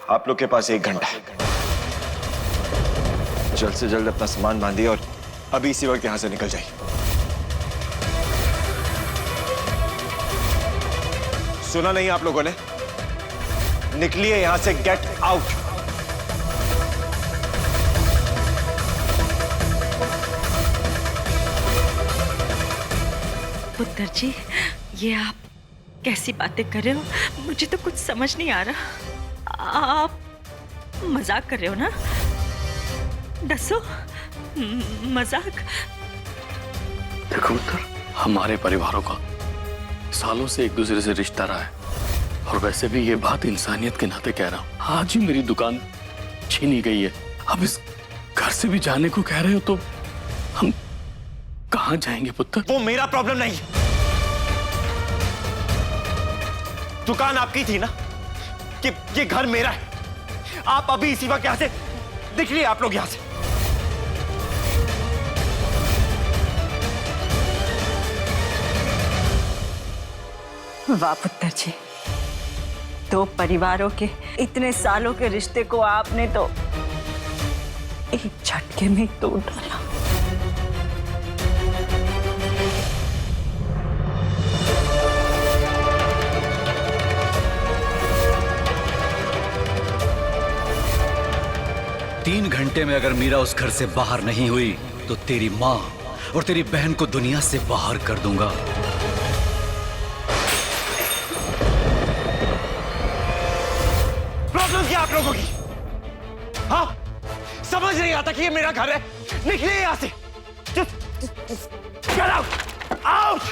आप लोग के पास 1 घंटा है। जल्द से जल्द अपना सामान बांधिए और अभी इसी वक्त यहां से निकल जाइए। सुना नहीं आप लोगों ने? निकलिए यहां से, गेट आउट। पुत्र जी, ये आप कैसी बातें कर रहे हो? मुझे तो कुछ समझ नहीं आ रहा। आप मजाक कर रहे हो ना? दसो, मजाक? देखो पुत्र, हमारे परिवारों का सालों से एक दूसरे से रिश्ता रहा है, और वैसे भी ये बात इंसानियत के नाते कह रहा हूँ। आज ही मेरी दुकान छीनी गई है, अब इस घर से भी जाने को कह रहे हो तो हम कहाँ जाएंगे पुत्र? वो मेरा प्रॉब्लम नहीं है। दुकान आपकी थी ना, कि ये घर मेरा है। आप अभी इसी वक्त यहां से निकलिए, आप लोग यहां से। वाह पुत्र जी, 2 परिवारों के इतने सालों के रिश्ते को आपने तो एक झटके में तोड़ डाला। तीन घंटे में अगर मीरा उस घर से बाहर नहीं हुई तो तेरी माँ और तेरी बहन को दुनिया से बाहर कर दूंगा। प्रॉब्लम क्या आप लोगों की? हाँ, समझ नहीं आता कि ये मेरा घर है। निकलिए यहां से। Get out! Out!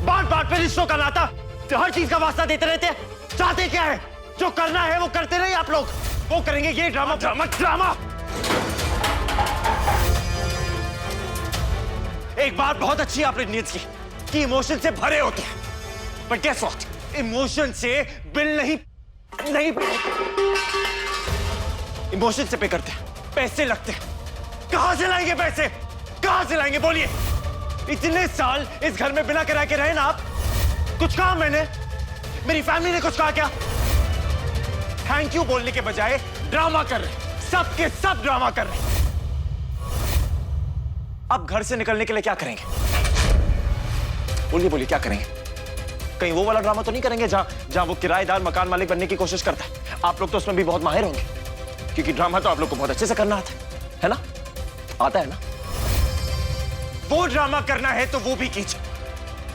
बात पे रिश्तों का नाता, तो हर चीज का वास्ता देते रहते हैं। चाहते क्या है? जो करना है वो करते रहिए आप लोग। वो करेंगे ये ड्रामा ड्रामा ड्रामा। एक बात बहुत अच्छी आपने नीयत की कि इमोशन से भरे होते हैं, पर guess what? इमोशन से बिल नहीं इमोशन से पे करते हैं, पैसे लगते हैं। कहां से लाएंगे पैसे? कहां से लाएंगे बोलिए? इतने साल इस घर में बिना किराए के रहे ना आप। कुछ कहा मैंने? मेरी फैमिली ने कुछ कहा क्या? थैंक यू बोलने के बजाय ड्रामा कर रहे, सब के सब ड्रामा कर रहे। अब घर से निकलने के लिए क्या करेंगे? बोलिए बोलिए, क्या करेंगे? कहीं वो वाला ड्रामा तो नहीं करेंगे जहां वो किराएदार मकान मालिक बनने की कोशिश करता है? आप लोग तो उसमें भी बहुत माहिर होंगे, क्योंकि ड्रामा तो आप लोग को बहुत अच्छे से करना आता है ना? आता है ना? वो ड्रामा करना है तो वो भी कीजिए,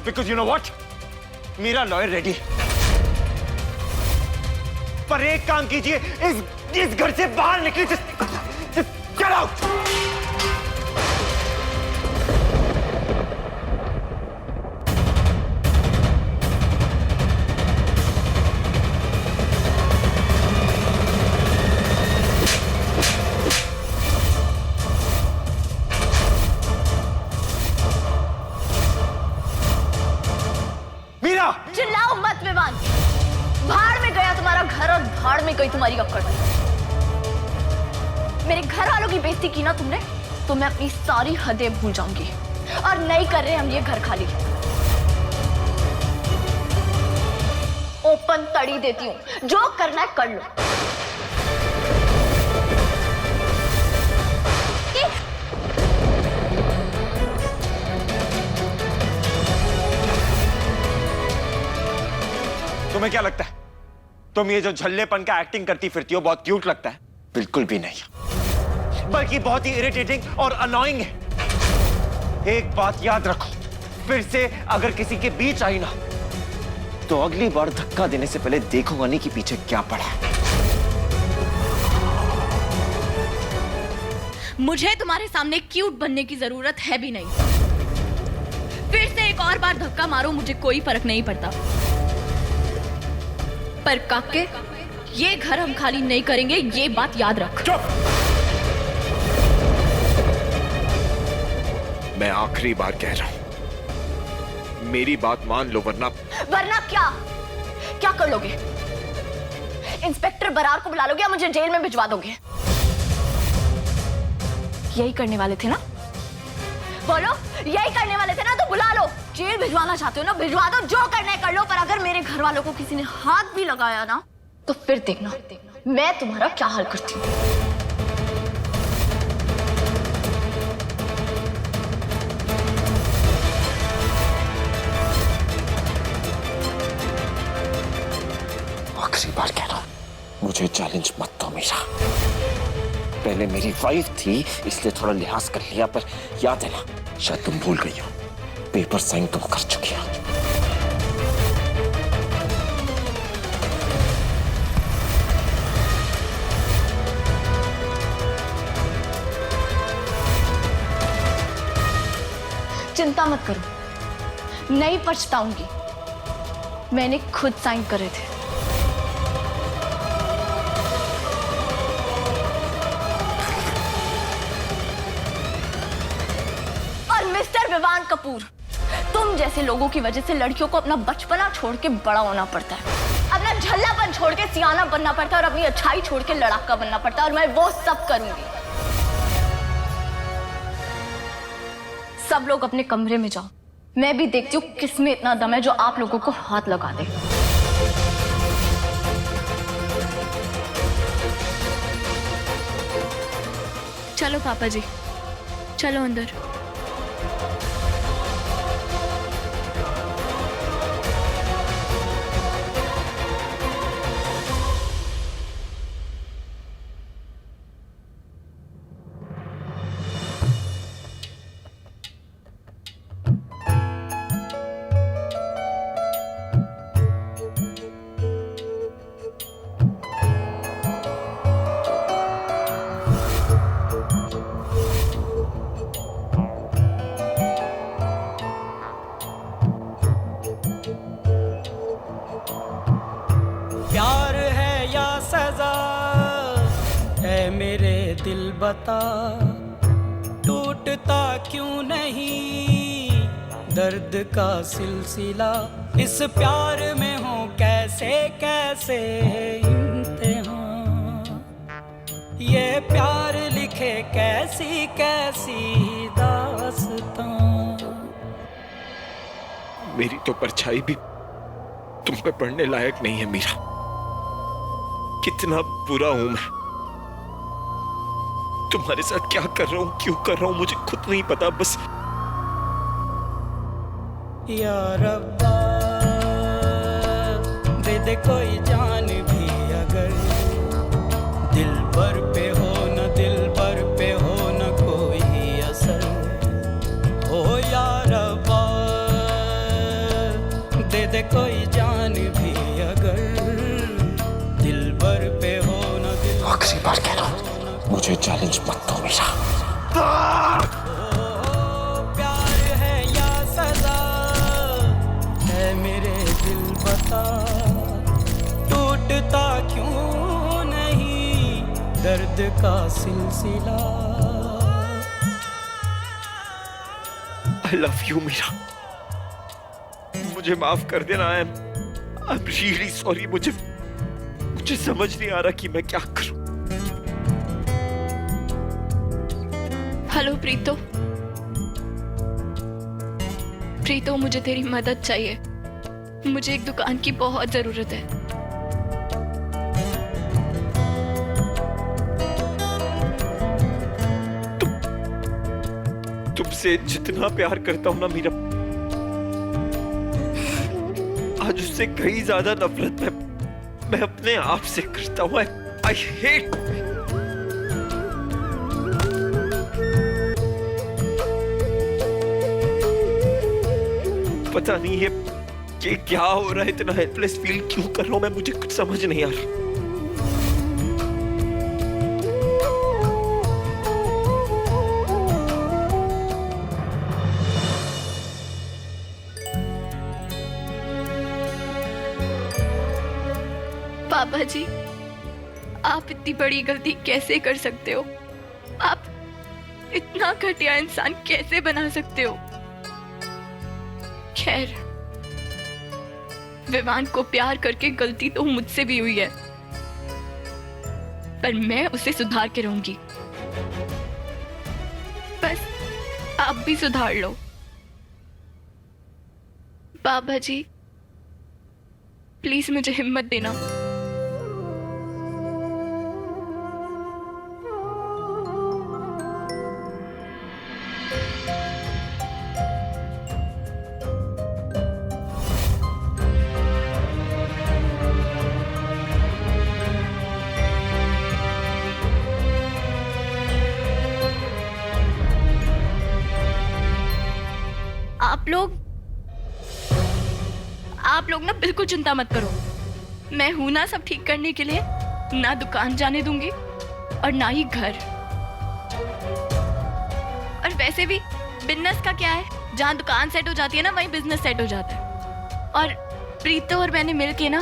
बिकॉज यू नो व्हाट, मेरा लॉयर रेडी है। पर एक काम कीजिए, इस घर से बाहर निकलिए। Get out! मीरा! चिल्लाओ मत विवान। भाड़ में गया तुम्हारा घर और भाड़ में गई तुम्हारी अक्कड़। मेरे घर वालों की बेइज्जती की ना तुमने, तो मैं अपनी सारी हदें भूल जाऊंगी। और नहीं कर रहे हम ये घर खाली। ओपन तड़ी देती हूँ, जो करना है कर लो। तुम्हें क्या लगता है तुम ये जो झल्लेपन का एक्टिंग करती फिरती हो बहुत क्यूट लगता है? बिल्कुल भी नहीं, बल्कि बहुत ही इरिटेटिंग और अनोइंग है। एक बात याद रखो, फिर से अगर किसी के बीच आई ना, तो अगली बार धक्का देने से पहले देखूंगा नहीं कि पीछे क्या पड़ा है। मुझे तुम्हारे सामने क्यूट बनने की जरूरत है भी नहीं। फिर से एक और बार धक्का मारो, मुझे कोई फर्क नहीं पड़ता। पर काके, ये घर हम खाली नहीं करेंगे, ये बात याद रख। चुप! मैं आखिरी बार कह रहा हूं, मेरी बात मान लो, वरना क्या कर लोगे? इंस्पेक्टर बरार को बुला लोगे या मुझे जेल में भिजवा दोगे? यही करने वाले थे ना? बोलो, यही करने वाले थे ना? तो बुला लो। जेल भिजवाना चाहते हो ना, भिजवा दो, जो करना है कर लो। पर अगर मेरे घर वालों को किसी ने हाथ भी लगाया ना, तो फिर देखना मैं तुम्हारा क्या हाल करती हूँ। आखिरी बार कह रहा हूं, मुझे चैलेंज मत दो मीरा। पहले मेरी वाइफ थी इसलिए थोड़ा लिहाज कर लिया, पर याद है ना, शायद तुम भूल गई हो, पेपर साइन तुम कर चुकी हो। चिंता मत करो, नहीं पछताऊंगी। मैंने खुद साइन करे थे। और मिस्टर विवान कपूर, तुम जैसे लोगों की वजह से लड़कियों को अपना बचपना छोड़ के बड़ा होना पड़ता है, अपना झल्लापन छोड़ के सियाना बनना पड़ता है और अपनी अच्छाई छोड़ के लड़ाका बनना पड़ता है, और मैं वो सब करूंगी। सब लोग अपने कमरे में जाओ, मैं भी देखती हूँ किसमें इतना दम है जो आप लोगों को हाथ लगा दे। चलो पापा जी, चलो अंदर। प्यार है या सजा है मेरे दिल बता, टूटता क्यों नहीं दर्द का सिलसिला, इस प्यार में हो कैसे कैसे इम्तिहान, ये प्यार लिखे कैसी कैसी दास्तां। मेरी तो परछाई भी तुम पे पढ़ने लायक नहीं है मीरा। कितना बुरा हूं मैं, तुम्हारे साथ क्या कर रहा हूं, क्यों कर रहा हूं, मुझे खुद नहीं पता। बस या रब्बा दे दे कोई जान भी अगर, दिल पर पे हो न दिल पर पे हो न कोई असर, हो या रब्बा दे दे कोई जान भी अगर, दिल पर पे हो न दिल। आखिरी बार कह रहा हूं, मुझे चैलेंज मत दो मीरा। प्यार है या सजा है मेरे दिल बता, टूटता क्यों नहीं दर्द का सिलसिला। I love you मीरा, मुझे माफ कर देना। I'm really sorry। मुझे समझ नहीं आ रहा कि मैं क्या करूं। हेलो प्रीतो। प्रीतो, मुझे तेरी मदद चाहिए। मुझे एक दुकान की बहुत जरूरत है। तुमसे जितना प्यार करता हूं ना मीरा, आज उससे कहीं ज्यादा नफरत मैं अपने आप से करता हूं। I hate। पता नहीं है कि क्या हो रहा है, इतना हेल्पलेस फील क्यों कर रहा हूं मैं, मुझे कुछ समझ नहीं आ रहा। पापा जी, आप इतनी बड़ी गलती कैसे कर सकते हो? आप इतना घटिया इंसान कैसे बना सकते हो? खैर, विवान को प्यार करके गलती तो मुझसे भी हुई है, पर मैं उसे सुधार के रहूंगी। बस आप भी सुधार लो। बाबा जी, प्लीज मुझे हिम्मत देना। आप लोग ना बिल्कुल चिंता मत करो। मैं हूं ना सब ठीक करने के लिए। ना दुकान जाने दूंगी और ना ही घर। और वैसे भी बिजनेस का क्या है, जहां दुकान सेट हो जाती है ना वहीं बिजनेस सेट हो जाता है। और प्रीतो और मैंने मिलके ना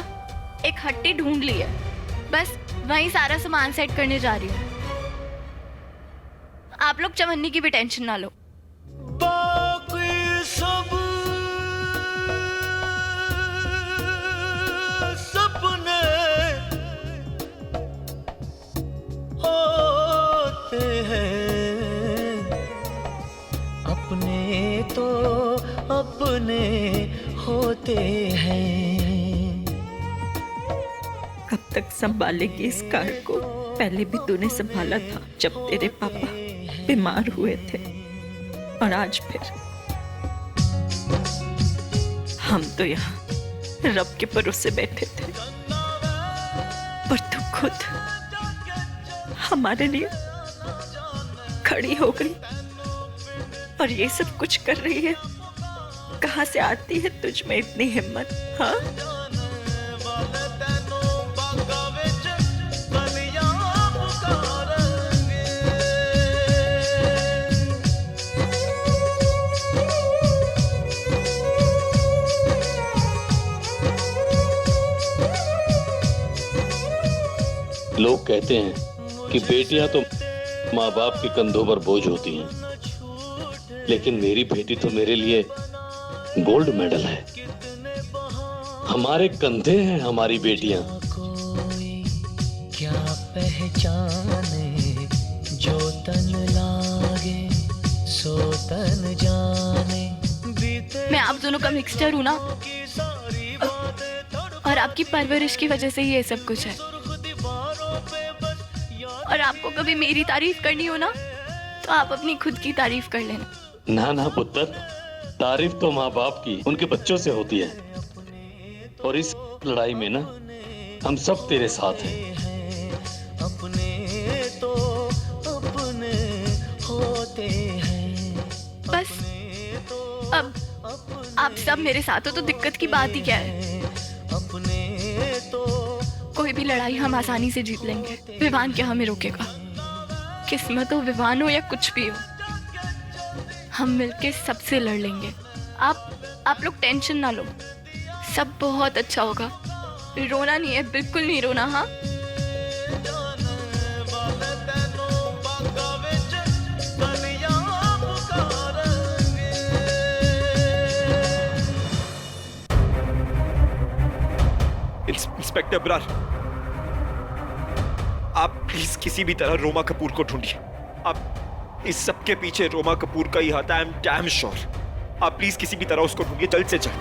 एक हट्टी ढूंढ ली है, बस वहीं सारा सामान सेट करने जा रही हूँ। आप लोग चवन्नी की भी टेंशन ना लो। बाकी सब सपने होते हैं, अपने तो अपने होते हैं। कब तक संभालेगी इस कार को? पहले भी तूने संभाला था जब तेरे पापा बीमार हुए थे, और आज फिर। हम तो यहाँ रब के भरोसे बैठे थे, पर तू खुद हमारे लिए खड़ी हो गई और ये सब कुछ कर रही है। कहाँ से आती है तुझ में इतनी हिम्मत? हाँ, लोग कहते हैं कि बेटियां तो माँ बाप के कंधों पर बोझ होती हैं, लेकिन मेरी बेटी तो मेरे लिए गोल्ड मेडल है। हमारे कंधे हैं हमारी बेटियां। कोई क्या पहचाने, जो तन लागे सो तन जाने। मैं आप दोनों का मिक्सचर हूं ना, और आपकी परवरिश की वजह से ही ये सब कुछ है। और आपको कभी मेरी तारीफ करनी हो ना, तो आप अपनी खुद की तारीफ कर लेना। ना ना पुत्र, तारीफ तो माँ बाप की उनके बच्चों से होती है, और इस लड़ाई में ना हम सब तेरे साथ हैं। अपने तो अपने होते हैं। बस अब आप सब मेरे साथ हो तो दिक्कत की बात ही क्या है? अपने तो कोई भी लड़ाई हम आसानी से जीत लेंगे। विवान क्या हमें रोकेगा? किस्मत हो, विवान हो या कुछ भी हो, हम मिलके सबसे लड़ लेंगे। आप लोग टेंशन ना लो, सब बहुत अच्छा होगा। रोना नहीं है, बिल्कुल नहीं रोना। हाँ, इंस्पेक्टर ब्रार, आप प्लीज किसी भी तरह रोमा कपूर को ढूंढिए। आप इस सब के पीछे रोमा कपूर का ही हाथ है, आई एम डैम श्योर। आप प्लीज किसी भी तरह उसको ढूंढिए, जल्द से जल्द।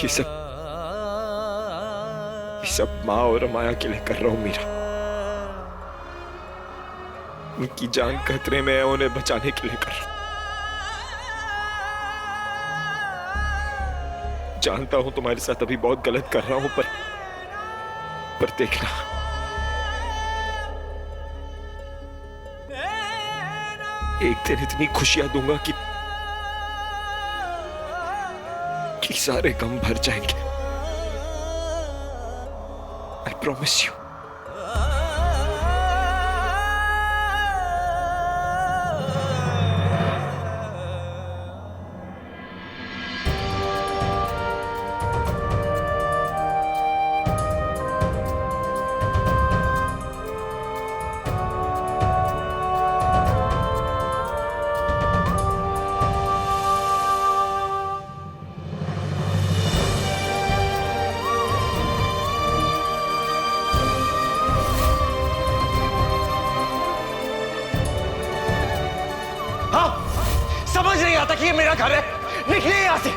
ये सब माँ और माया के लिए कर रहा हूं मीरा। उनकी जान खतरे में है, उन्हें बचाने के लिए कर रहा हूं। जानता हूं तुम्हारे साथ अभी बहुत गलत कर रहा हूं, पर देखना, एक दिन इतनी खुशियां दूंगा कि सारे गम भर जाएंगे। I promise you. समझ नहीं आता कि ये मेरा घर है। निकलिए यहां से।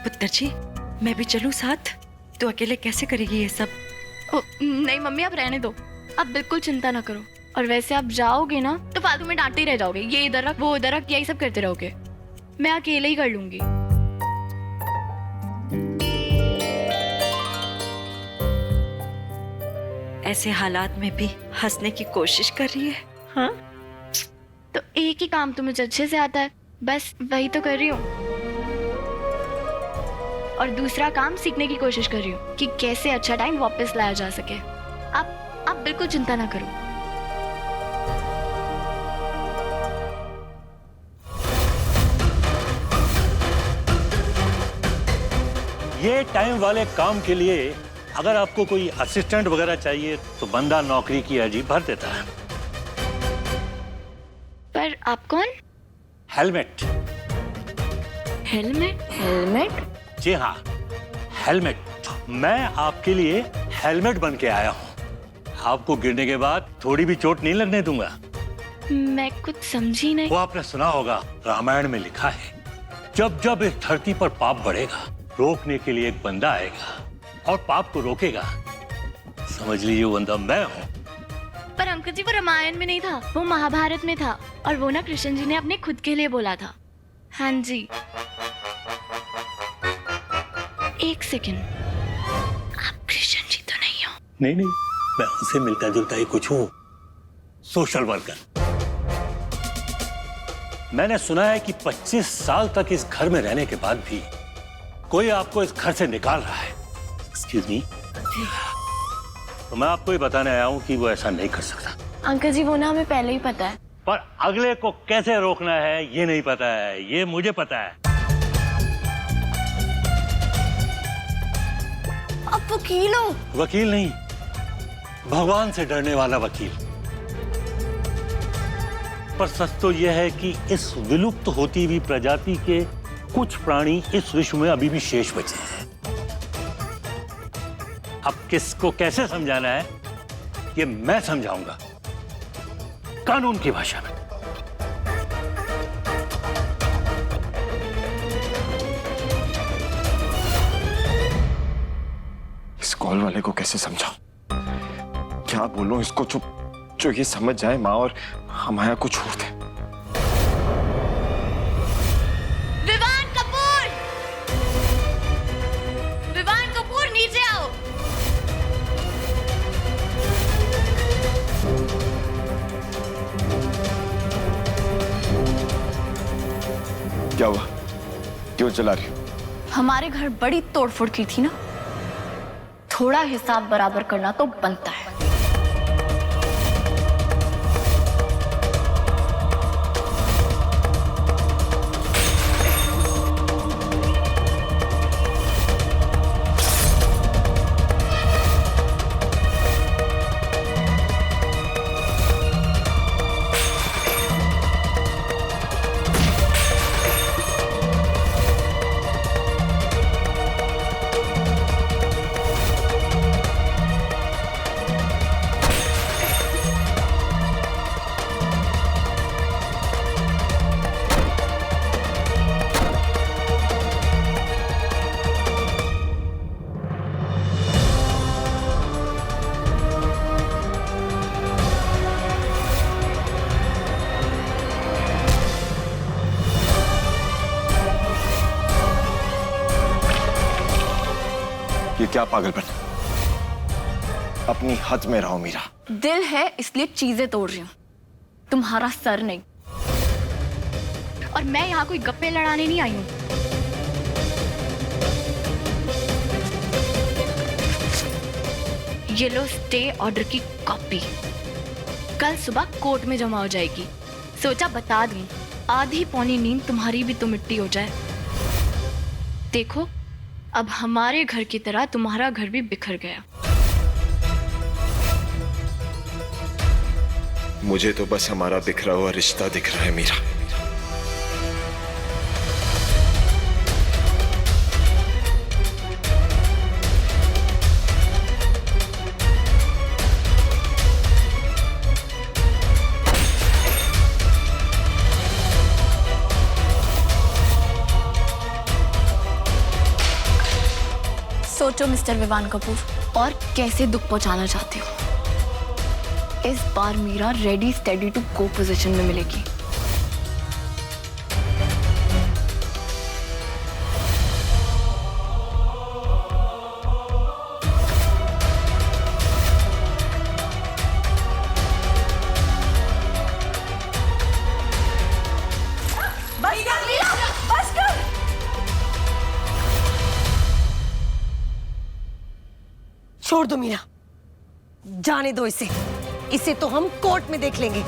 पुत्र जी, मैं भी चलूं साथ? तो अकेले कैसे करेगी ये सब? ओ, नहीं मम्मी, आप रहने दो। आप बिल्कुल चिंता ना करो। और वैसे आप जाओगे ना तो फालतू में डांटते ही रह जाओगे। ये इधर रख, वो उधर रख, यही सब करते रहोगे। मैं अकेले ही कर लूंगी। ऐसे हालात में भी हंसने की कोशिश कर रही है। हाँ, तो एक ही काम तो मुझे अच्छे से आता है, बस वही तो कर रही हूँ। और दूसरा काम सीखने की कोशिश कर रही हूँ कि कैसे अच्छा टाइम वापस लाया जा सके। आप बिल्कुल चिंता ना करो। ये टाइम वाले काम के लिए अगर आपको कोई असिस्टेंट वगैरह चाहिए तो बंदा नौकरी की अर्जी भर देता है। पर आप कौन? हेलमेट। हेलमेट? हेलमेट? जी हाँ, हेलमेट। मैं आपके लिए हेलमेट बन के आया हूँ। आपको गिरने के बाद थोड़ी भी चोट नहीं लगने दूंगा। मैं कुछ समझी नहीं। वो आपने सुना होगा, रामायण में लिखा है, जब जब इस धरती पर पाप बढ़ेगा, रोकने के लिए एक बंदा आएगा और पाप को रोकेगा। समझ लीजिए वो बंदा मैं हूँ। पर अंकल जी, वो रामायण में नहीं था, वो महाभारत में था। और वो ना कृष्ण जी ने अपने खुद के लिए बोला था। हाँ जी। एक सेकंड, आप कृष्ण जी तो नहीं हो? नहीं, मैं उनसे मिलता जुलता ही कुछ हूँ, सोशल वर्कर। मैंने सुना है कि 25 साल तक इस घर में रहने के बाद भी कोई आपको इस घर से निकाल रहा है। Excuse me. तो मैं आपको ये बताने आया हूँ कि वो ऐसा नहीं कर सकता। अंकल जी, वो ना हमें पहले ही पता है। पर अगले को कैसे रोकना है ये नहीं पता है, ये मुझे पता है। आप वकील हो? वकील नहीं, भगवान से डरने वाला वकील। पर सच तो यह है कि इस विलुप्त होती हुई प्रजाति के कुछ प्राणी इस विश्व में अभी भी शेष बचे हैं। अब किसको कैसे समझाना है ये मैं समझाऊंगा, कानून की भाषा में। इस कॉल वाले को कैसे समझाऊं? क्या बोलूं इसको जो ये समझ जाए माँ और हमाया को छोड़ दे। विवान कपूर! विवान कपूर, नीचे आओ। क्या हुआ? क्यों चला रही हो? हमारे घर बड़ी तोड़फोड़ की थी ना, थोड़ा हिसाब बराबर करना तो बनता है। ये क्या पागलपन? अपनी हद में रहो मीरा। दिल है इसलिए चीजें तोड़ रही हूँ, तुम्हारा सर नहीं। और मैं यहाँ कोई गप्पे लड़ाने नहीं आई हूँ। ये लो स्टे ऑर्डर की कॉपी, कल सुबह कोर्ट में जमा हो जाएगी। सोचा बता दूं, आधी पौनी नींद तुम्हारी भी तो मिट्टी हो जाए। देखो, अब हमारे घर की तरह तुम्हारा घर भी बिखर गया। मुझे तो बस हमारा बिखरा हुआ रिश्ता दिख रहा है मीरा। सोचो मिस्टर विवान कपूर, और कैसे दुख पहुंचाना चाहते हो। इस बार Meera ready steady to go position में मिलेगी। छोड़ दो मीरा, जाने दो इसे। इसे तो हम कोर्ट में देख लेंगे।